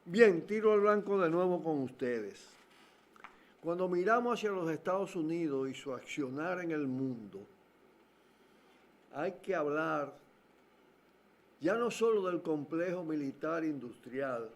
Bien, tiro al blanco de nuevo con ustedes. Cuando miramos hacia los Estados Unidos y su accionar en el mundo, hay que hablar ya no solo del complejo militar industrial,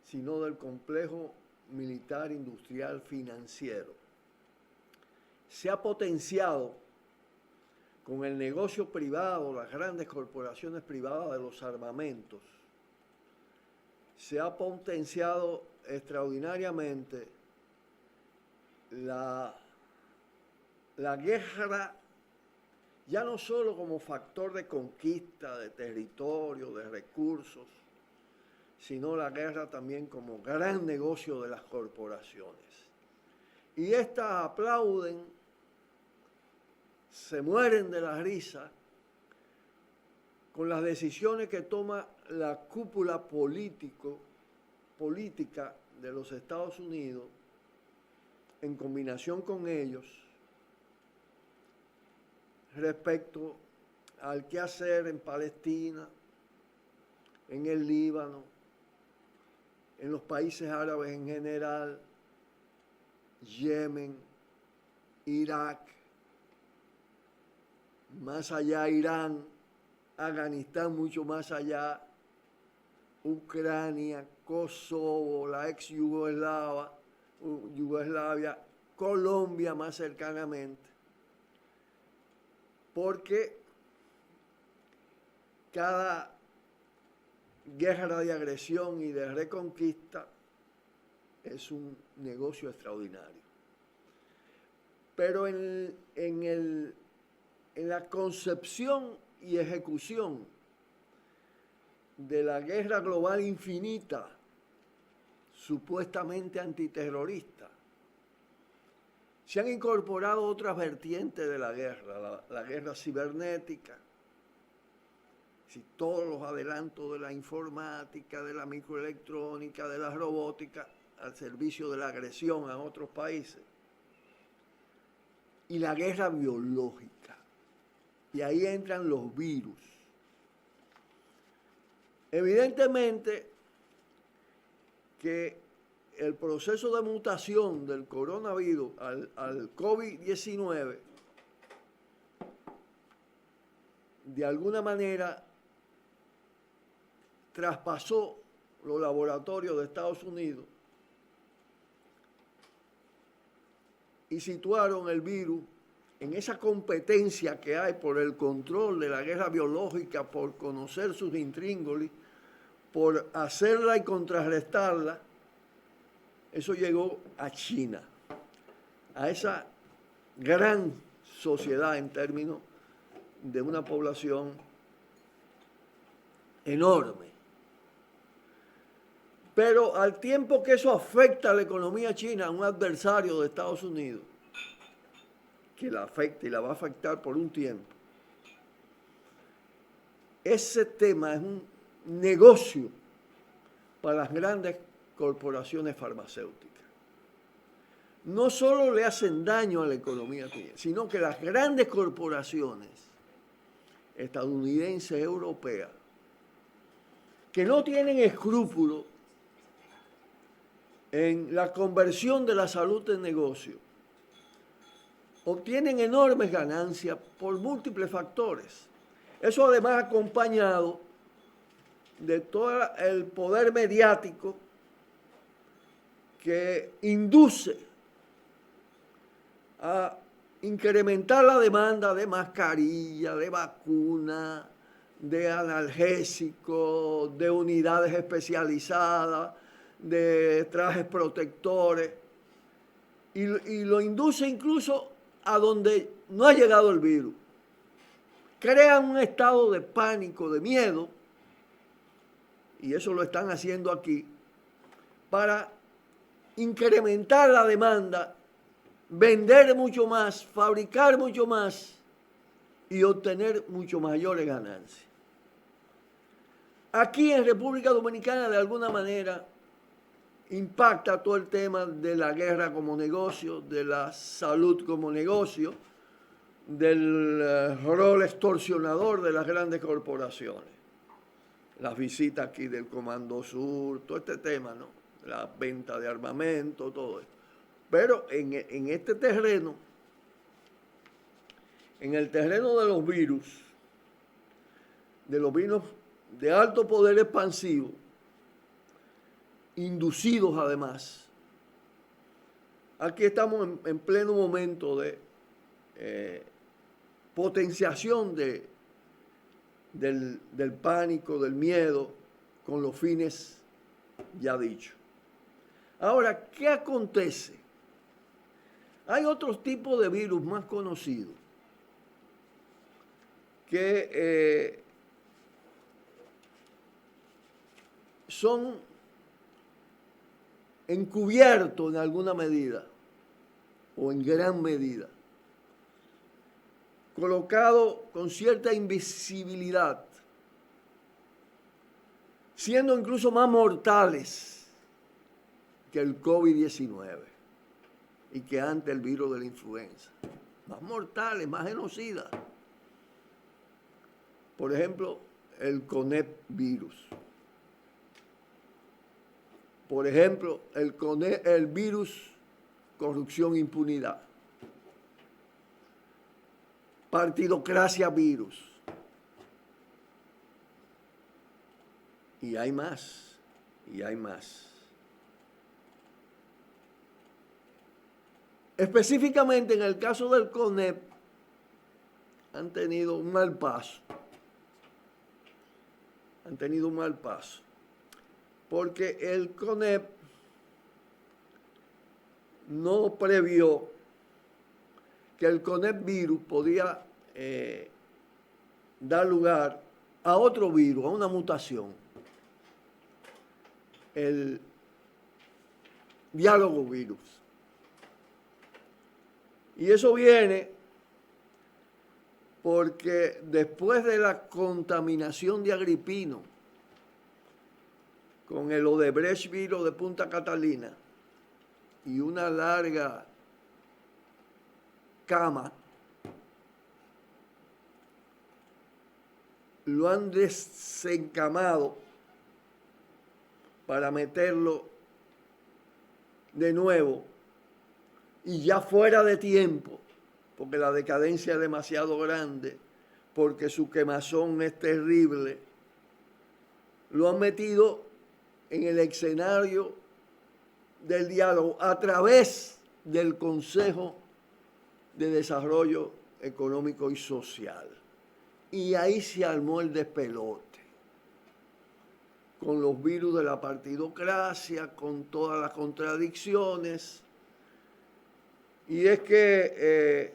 sino del complejo militar industrial financiero. Se ha potenciado con el negocio privado, las grandes corporaciones privadas de los armamentos. Se ha potenciado extraordinariamente la guerra, ya no solo como factor de conquista de territorio, de recursos, sino la guerra también como gran negocio de las corporaciones. Y estas aplauden, se mueren de la risa con las decisiones que toma la cúpula política de los Estados Unidos en combinación con ellos respecto al qué hacer en Palestina, en el Líbano, en los países árabes en general, Yemen, Irak, más allá Irán, Afganistán mucho más allá, Ucrania, Kosovo, la ex Yugoslavia, Colombia más cercanamente, porque cada guerra de agresión y de reconquista es un negocio extraordinario. Pero en la concepción y ejecución de la guerra global infinita, supuestamente antiterrorista, se han incorporado otras vertientes de la guerra, la guerra cibernética, todos los adelantos de la informática, de la microelectrónica, de la robótica, al servicio de la agresión a otros países, y la guerra biológica. Y ahí entran los virus. Evidentemente que el proceso de mutación del coronavirus al COVID-19 de alguna manera traspasó los laboratorios de Estados Unidos y situaron el virus en esa competencia que hay por el control de la guerra biológica, por conocer sus intríngulis, por hacerla y contrarrestarla. Eso llegó a China, a esa gran sociedad en términos de una población enorme. Pero al tiempo que eso afecta a la economía china, un adversario de Estados Unidos, que la afecta y la va a afectar por un tiempo, ese tema es un negocio para las grandes corporaciones farmacéuticas. No solo le hacen daño a la economía china, sino que las grandes corporaciones estadounidenses, europeas, que no tienen escrúpulos en la conversión de la salud en negocio, obtienen enormes ganancias por múltiples factores. Eso además acompañado de todo el poder mediático que induce a incrementar la demanda de mascarilla, de vacuna, de analgésicos, de unidades especializadas, de trajes protectores, y lo induce incluso a donde no ha llegado el virus. Crean un estado de pánico, de miedo, y eso lo están haciendo aquí, para incrementar la demanda, vender mucho más, fabricar mucho más y obtener mucho mayores ganancias. Aquí en República Dominicana, de alguna manera, impacta todo el tema de la guerra como negocio, de la salud como negocio, del rol extorsionador de las grandes corporaciones. las visitas aquí del Comando Sur, todo este tema, ¿no? La venta de armamento, todo esto. Pero en este terreno, en el terreno de los virus de alto poder expansivo, inducidos además, aquí estamos en pleno momento de potenciación del pánico, del miedo, con los fines ya dichos. Ahora, ¿qué acontece? Hay otros tipos de virus más conocidos que son encubiertos en alguna medida o en gran medida, colocados con cierta invisibilidad, siendo incluso más mortales que el COVID-19 y que antes el virus de la influenza. Más mortales, más genocidas. Por ejemplo, el CONEP virus. Por ejemplo, el virus corrupción e impunidad. Partidocracia virus. Y hay más, y hay más. Específicamente en el caso del CONEP, han tenido un mal paso. Han tenido un mal paso. Porque el CONEP no previó que el CONEP virus podía dar lugar a otro virus, a una mutación. El diálogo virus. Y eso viene porque después de la contaminación de Agripino con el Odebrecht virus de Punta Catalina y una larga cama, lo han desencamado para meterlo de nuevo y ya fuera de tiempo, porque la decadencia es demasiado grande, porque su quemazón es terrible. Lo han metido en el escenario del diálogo a través del Consejo de Desarrollo Económico y Social. Y ahí se armó el despelote, con los virus de la partidocracia, con todas las contradicciones. Y es que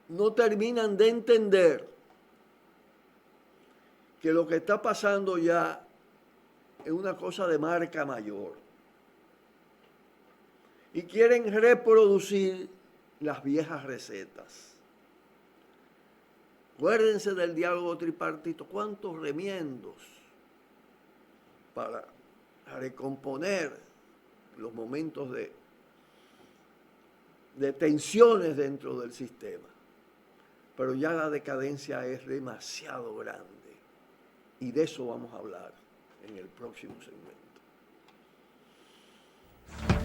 no terminan de entender que lo que está pasando ya es una cosa de marca mayor. Y quieren reproducir las viejas recetas. Acuérdense del diálogo tripartito. ¿Cuántos remiendos para recomponer los momentos de tensiones dentro del sistema? Pero ya la decadencia es demasiado grande. Y de eso vamos a hablar en el próximo segmento.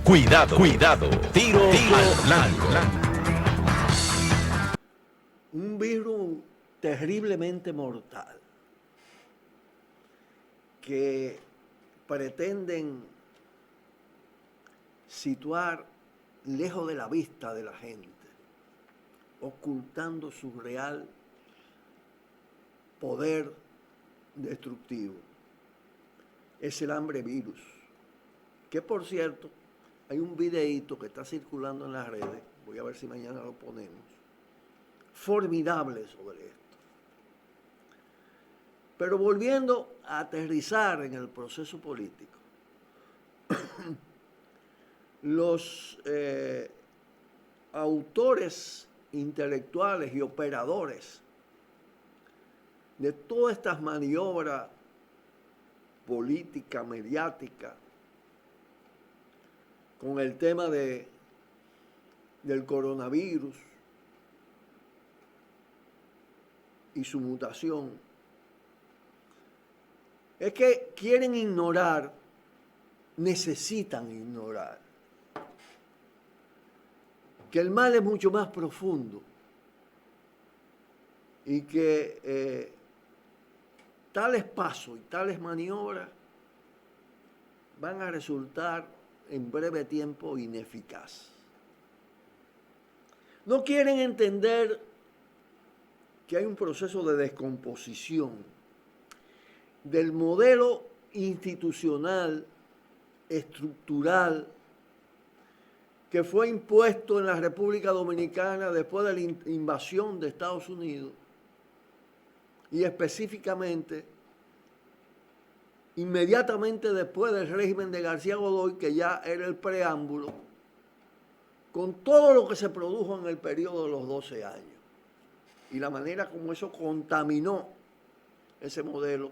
Cuidado, cuidado. Tiro al blanco. Un virus terriblemente mortal que pretenden situar lejos de la vista de la gente, ocultando su real poder destructivo. Es el hambre virus, que por cierto, hay un videíto que está circulando en las redes, voy a ver si mañana lo ponemos, formidable sobre esto. Pero volviendo a aterrizar en el proceso político, los autores intelectuales y operadores de todas estas maniobras política, mediática, con el tema del coronavirus y su mutación, es que quieren ignorar, necesitan ignorar, que el mal es mucho más profundo y que tales pasos y tales maniobras van a resultar en breve tiempo ineficaz. No quieren entender que hay un proceso de descomposición del modelo institucional, estructural, que fue impuesto en la República Dominicana después de la invasión de Estados Unidos y específicamente inmediatamente después del régimen de García Godoy, que ya era el preámbulo, con todo lo que se produjo en el periodo de los 12 años y la manera como eso contaminó ese modelo,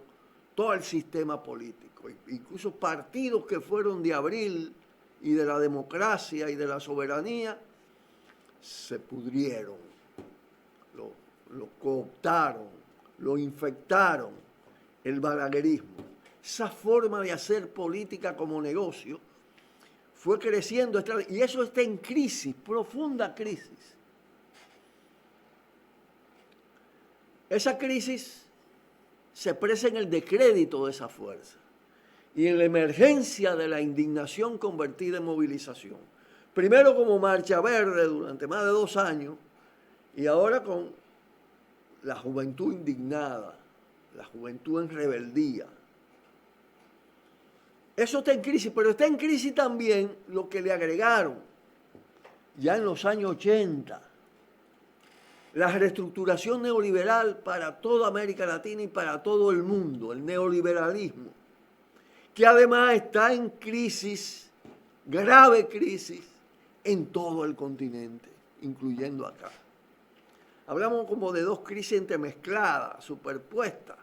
todo el sistema político, incluso partidos que fueron de abril y de la democracia y de la soberanía, se pudrieron, lo cooptaron, lo infectaron, el balaguerismo. Esa forma de hacer política como negocio fue creciendo y eso está en crisis, profunda crisis. Esa crisis se expresa en el descrédito de esa fuerza y en la emergencia de la indignación convertida en movilización. Primero como Marcha Verde durante más de 2 años y ahora con la juventud indignada, la juventud en rebeldía. Eso está en crisis, pero está en crisis también lo que le agregaron ya en los años 80, la reestructuración neoliberal para toda América Latina y para todo el mundo, el neoliberalismo, que además está en crisis, grave crisis, en todo el continente, incluyendo acá. Hablamos como de 2 crisis entremezcladas, superpuestas,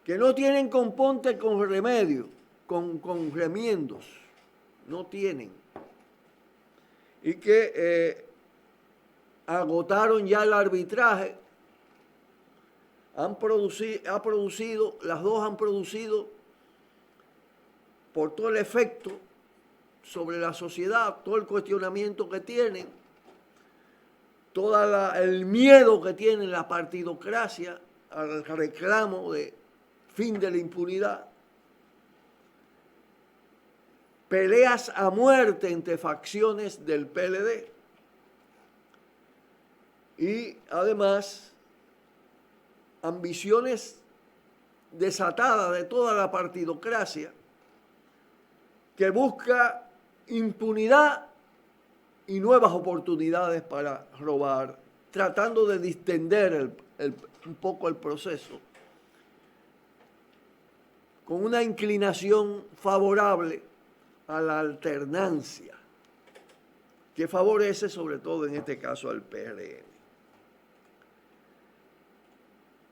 que no tienen componte con remedio, con remiendos, no tienen. Y que agotaron ya el arbitraje, las dos han producido por todo el efecto sobre la sociedad, todo el cuestionamiento que tienen, todo el miedo que tiene la partidocracia al reclamo de fin de la impunidad, peleas a muerte entre facciones del PLD y además ambiciones desatadas de toda la partidocracia que busca impunidad y nuevas oportunidades para robar, tratando de distender un poco el proceso con una inclinación favorable a la alternancia, que favorece sobre todo en este caso al PRM.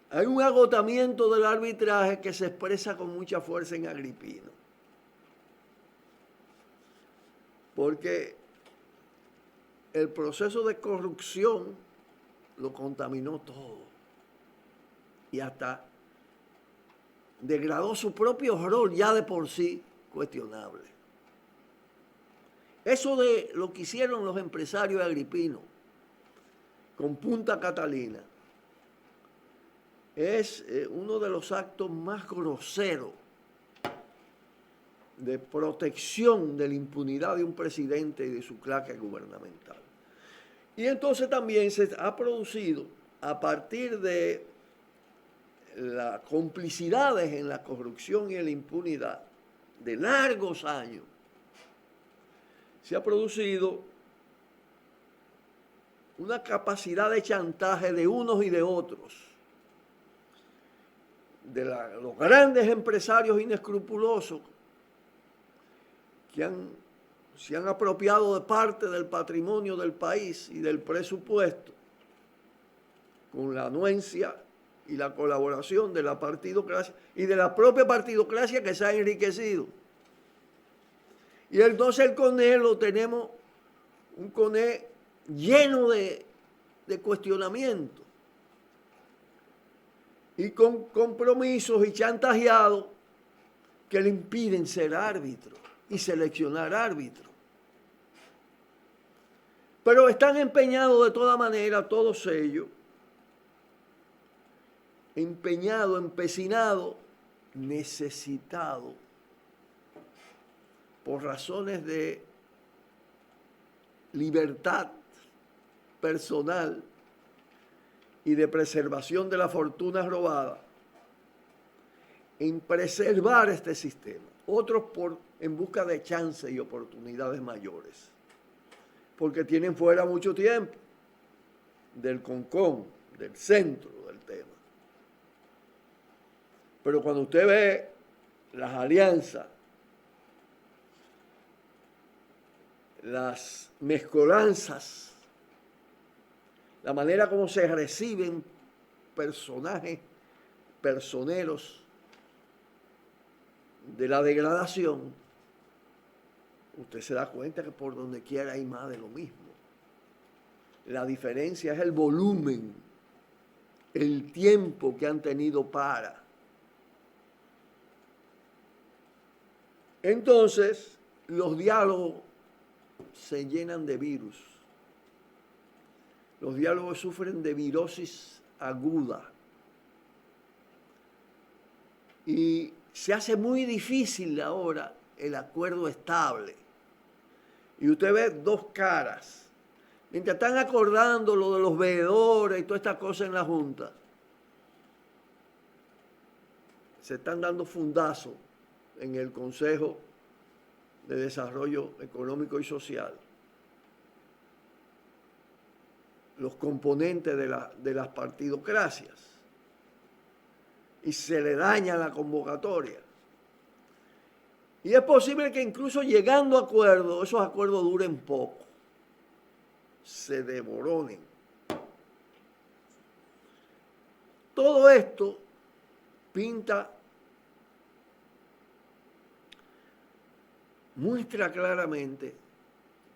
Hay un agotamiento del arbitraje que se expresa con mucha fuerza en Agripino, porque el proceso de corrupción lo contaminó todo y hasta degradó su propio rol ya de por sí cuestionable. Eso de lo que hicieron los empresarios agripinos con Punta Catalina es uno de los actos más groseros de protección de la impunidad de un presidente y de su clase gubernamental. Y entonces también se ha producido, a partir de las complicidades en la corrupción y en la impunidad de largos años, se ha producido una capacidad de chantaje de unos y de otros, de los grandes empresarios inescrupulosos que se han apropiado de parte del patrimonio del país y del presupuesto con la anuencia y la colaboración de la partidocracia y de la propia partidocracia que se ha enriquecido. Y entonces el CONE lo tenemos, un CONE lleno de cuestionamientos. y con compromisos y chantajeado que le impiden ser árbitro y seleccionar árbitro. Pero están empeñados de toda manera, todos ellos, empeñado, empecinado, necesitado, por razones de libertad personal y de preservación de la fortuna robada, en preservar este sistema. Otros en busca de chances y oportunidades mayores, porque tienen fuera mucho tiempo del concón, del centro del tema. Pero cuando usted ve las alianzas, las mezcolanzas, la manera como se reciben personajes personeros de la degradación, usted se da cuenta que por donde quiera hay más de lo mismo. La diferencia es el volumen, el tiempo que han tenido para. Entonces, los diálogos se llenan de virus. Los diálogos sufren de virosis aguda. Y se hace muy difícil ahora el acuerdo estable. Y usted ve dos caras. Mientras están acordando lo de los veedores y toda esta cosa en la Junta, se están dando fundazos en el Consejo de Desarrollo Económico y Social. Los componentes de las partidocracias. Y se le daña la convocatoria. Y es posible que incluso llegando a acuerdos, esos acuerdos duren poco, se devoronen. Todo esto muestra claramente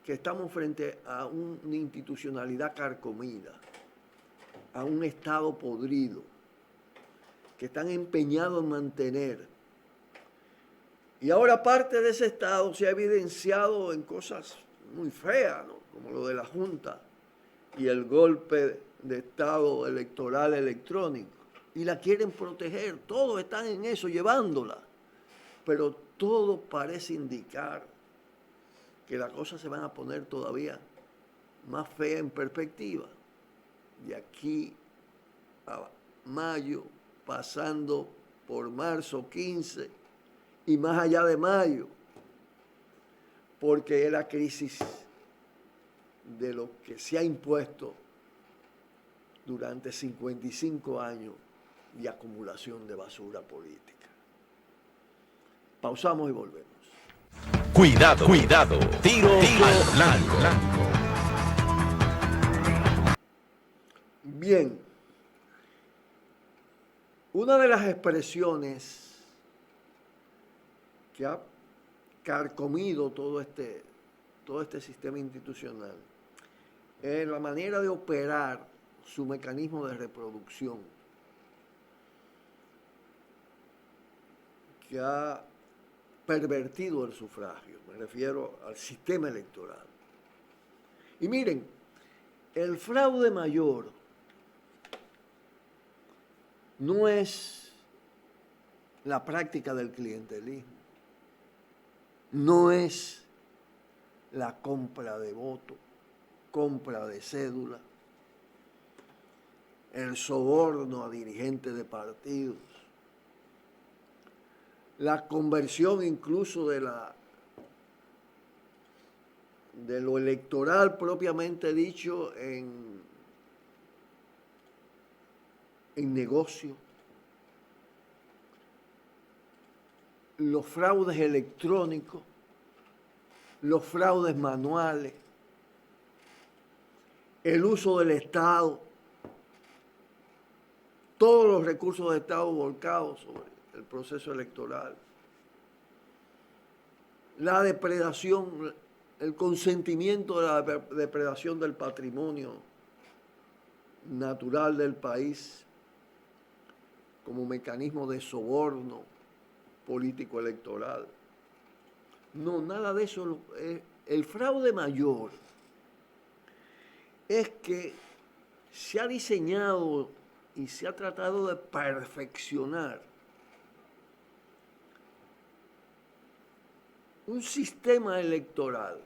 que estamos frente a una institucionalidad carcomida, a un Estado podrido, que están empeñados en mantener. Y ahora parte de ese Estado se ha evidenciado en cosas muy feas, ¿no? Como lo de la Junta y el golpe de Estado electoral electrónico. Y la quieren proteger, todos están en eso, llevándola. Pero todo parece indicar que las cosas se van a poner todavía más feas en perspectiva. De aquí a mayo, pasando por marzo 15 y más allá de mayo, porque es la crisis de lo que se ha impuesto durante 55 años de acumulación de basura política. Pausamos y volvemos. Cuidado, cuidado, tiro al blanco. Bien, una de las expresiones que ha carcomido todo este sistema institucional es la manera de operar su mecanismo de reproducción, que ha pervertido el sufragio, me refiero al sistema electoral. Y miren, el fraude mayor no es la práctica del clientelismo, no es la compra de voto, compra de cédula, el soborno a dirigentes de partidos, la conversión incluso de lo electoral propiamente dicho en negocio, los fraudes electrónicos, los fraudes manuales, el uso del Estado, todos los recursos del Estado volcados sobre el proceso electoral, la depredación, el consentimiento de la depredación del patrimonio natural del país, como mecanismo de soborno político electoral. No, nada de eso. El fraude mayor es que se ha diseñado y se ha tratado de perfeccionar un sistema electoral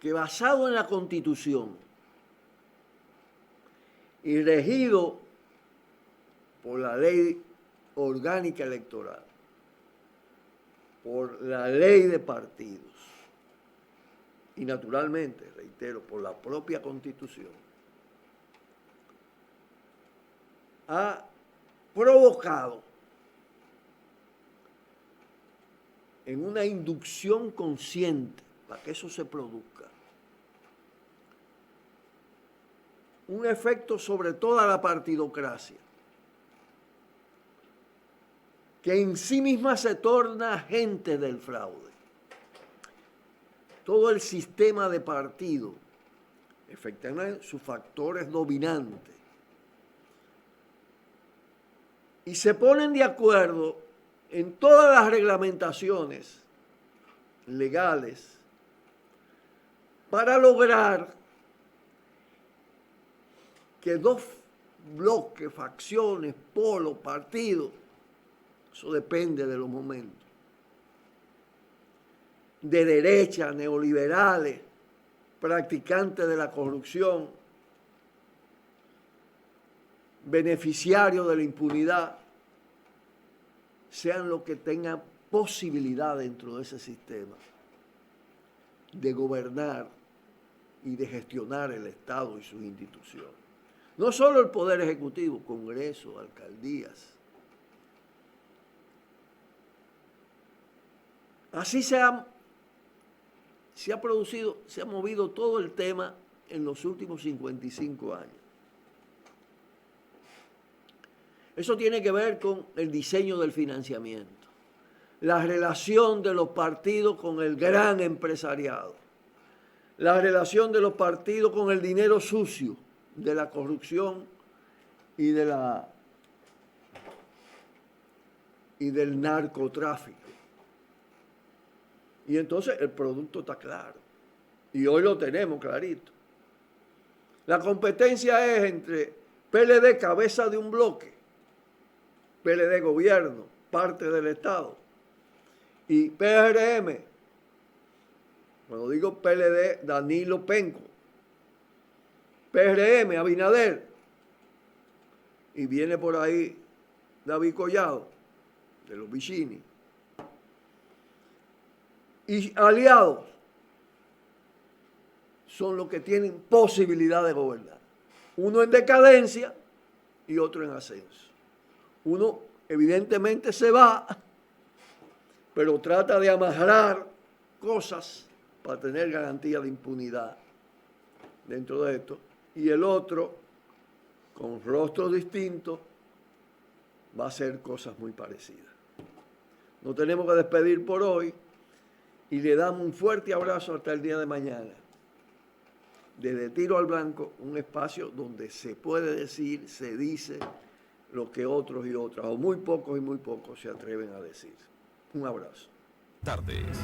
que, basado en la Constitución y regido por la ley orgánica electoral, por la ley de partidos y, naturalmente, reitero, por la propia Constitución, ha provocado en una inducción consciente para que eso se produzca un efecto sobre toda la partidocracia, que en sí misma se torna agente del fraude. Todo el sistema de partido, efectivamente, sus factores dominantes, y se ponen de acuerdo en todas las reglamentaciones legales para lograr que dos bloques, facciones, polos, partidos, eso depende de los momentos, de derecha, neoliberales, practicantes de la corrupción, beneficiarios de la impunidad, sean los que tengan posibilidad dentro de ese sistema de gobernar y de gestionar el Estado y sus instituciones. No solo el Poder Ejecutivo, Congreso, alcaldías. Así se ha producido, se ha movido todo el tema en los últimos 55 años. Eso tiene que ver con el diseño del financiamiento, la relación de los partidos con el gran empresariado, la relación de los partidos con el dinero sucio, de la corrupción y del narcotráfico. Y entonces el producto está claro. Y hoy lo tenemos clarito. La competencia es entre PLD, cabeza de un bloque, PLD gobierno, parte del Estado, y PRM, cuando digo PLD, Danilo Penco, PRM, Abinader, y viene por ahí David Collado, de los Vicini, y aliados son los que tienen posibilidad de gobernar. Uno en decadencia y otro en ascenso. Uno evidentemente se va, pero trata de amarrar cosas para tener garantía de impunidad dentro de esto. Y el otro, con rostros distintos, va a hacer cosas muy parecidas. Nos tenemos que despedir por hoy y le damos un fuerte abrazo hasta el día de mañana. Desde Tiro al Blanco, un espacio donde se puede decir, se dice lo que otros y otras, o muy pocos se atreven a decir. Un abrazo. Tardes.